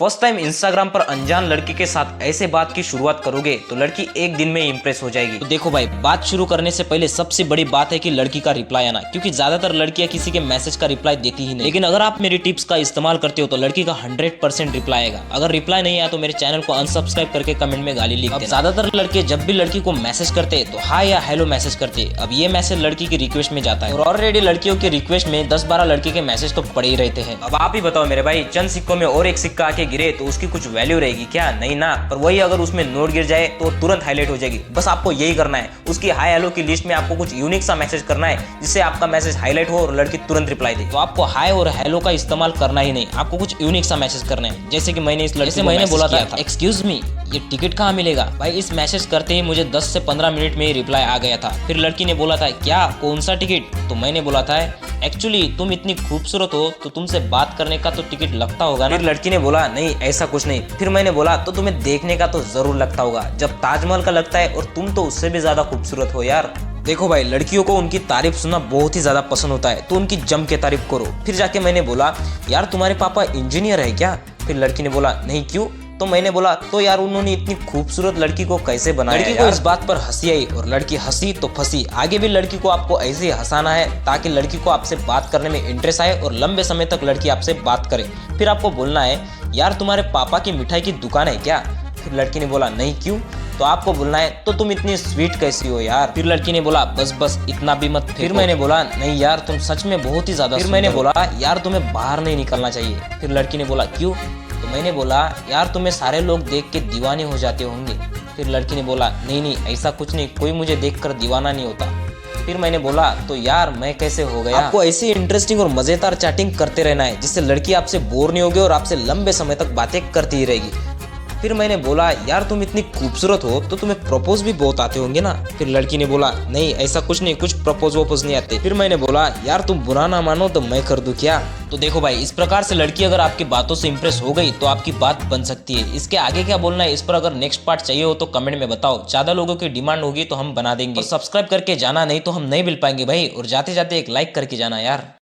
First time Instagram पर अनजान लड़की के साथ ऐसे बात की शुरुआत करोगे तो लड़की एक दिन में इंप्रेस हो जाएगी। तो देखो भाई, बात शुरू करने से पहले सबसे बड़ी बात है कि लड़की का रिप्लाई आना, क्योंकि ज्यादातर लड़कियां किसी के मैसेज का रिप्लाई देती ही नहीं। लेकिन अगर आप मेरी टिप्स का इस्तेमाल करते हो तो लड़की का 100% रिप्लाई आएगा। अगर रिप्लाई नहीं आया तो मेरे चैनल को अनसब्सक्राइब करके कमेंट में गाली लिख देना। ज्यादातर लड़के जब भी लड़की को मैसेज करते तो हाय या हेलो मैसेज करते। अब ये मैसेज लड़की की रिक्वेस्ट में जाता है और ऑलरेडी लड़कियों की रिक्वेस्ट में 10-12 लड़की के मैसेज तो पड़े ही रहते हैं। अब आप ही बताओ मेरे भाई, चंद सिक्कों में और एक सिक्का आके गिरे तो उसकी कुछ वैल्यू रहेगी क्या? नहीं ना। पर वही अगर उसमें नोट गिर जाए तो तुरंत हाईलाइट हो जाएगी। बस आपको यही करना है, उसकी हाय हेलो की लिस्ट में आपको कुछ यूनिक सा मैसेज करना है जिससे आपका मैसेज हाईलाइट हो और लड़की तुरंत रिप्लाई दे। तो आपको हाय और हेलो का इस्तेमाल करना ही नहीं, आपको कुछ यूनिक सा मैसेज करना है। जैसे कि मैंने इस लड़की को बोला था, एक्सक्यूज मी, ये टिकट कहाँ मिलेगा? भाई इस मैसेज करते ही मुझे 10 से 15 मिनट में ही रिप्लाई आ गया था। फिर लड़की ने बोला था, क्या कौन सा टिकट? तो मैंने बोला था, एक्चुअली तुम इतनी खूबसूरत हो तो तुमसे बात करने का तो टिकट लगता होगा ना। फिर लड़की ने बोला, नहीं ऐसा कुछ नहीं। फिर मैंने बोला, तो तुम्हें देखने का तो जरूर लगता होगा, जब ताजमहल का लगता है और तुम तो उससे भी ज्यादा खूबसूरत हो यार। देखो भाई, लड़कियों को उनकी तारीफ सुनना बहुत ही ज्यादा पसंद होता है, तो उनकी जम के तारीफ करो। फिर जाके मैंने बोला, यार तुम्हारे पापा इंजीनियर है क्या? फिर लड़की ने बोला, नहीं क्यों? तो मैंने बोला, तो यार उन्होंने इतनी खूबसूरत लड़की को कैसे बनाया? लड़की को इस बात पर हंसी आई और लड़की हंसी तो फंसी। आगे भी लड़की को आपको ऐसे ही हंसाना है ताकि लड़की को आपसे बात करने में इंटरेस्ट आए और लंबे समय तक लड़की आपसे बात करे। फिर आपको बोलना है, यार तुम्हारे पापा की मिठाई की दुकान है क्या? फिर लड़की ने बोला, नहीं क्यों? तो आपको बोलना है, तो तुम इतनी स्वीट कैसी हो यार? फिर लड़की ने बोला, बस बस इतना भी मत। फिर मैंने बोला, नहीं यार तुम सच में बहुत ही ज्यादा। फिर मैंने बोला, यार तुम्हें बाहर नहीं निकलना चाहिए। फिर लड़की ने बोला, क्यों? तो मैंने बोला, यार तुम्हें सारे लोग देख के दीवाने हो जाते होंगे। फिर लड़की ने बोला, नहीं नहीं ऐसा कुछ नहीं, कोई मुझे देखकर दीवाना नहीं होता। फिर मैंने बोला, तो यार मैं कैसे हो गया? आपको ऐसी इंटरेस्टिंग और मजेदार चैटिंग करते रहना है जिससे लड़की आपसे बोर नहीं होगी और आपसे लंबे समय तक बातें करती ही रहेगी। फिर मैंने बोला, यार तुम इतनी खूबसूरत हो तो तुम्हें प्रपोज भी बहुत आते होंगे ना? फिर लड़की ने बोला, नहीं ऐसा कुछ नहीं, कुछ प्रपोज वपोज नहीं आते। फिर मैंने बोला, यार तुम बुरा ना मानो तो मैं कर दूं क्या? तो देखो भाई, इस प्रकार से लड़की अगर आपकी बातों से इंप्रेस हो गई तो आपकी बात बन सकती है। इसके आगे क्या बोलना है इस पर अगर नेक्स्ट पार्ट चाहिए हो तो कमेंट में बताओ। ज्यादा लोगों की डिमांड होगी तो हम बना देंगे। और सब्सक्राइब करके जाना, नहीं तो हम नहीं मिल पाएंगे भाई। और जाते जाते एक लाइक करके जाना यार।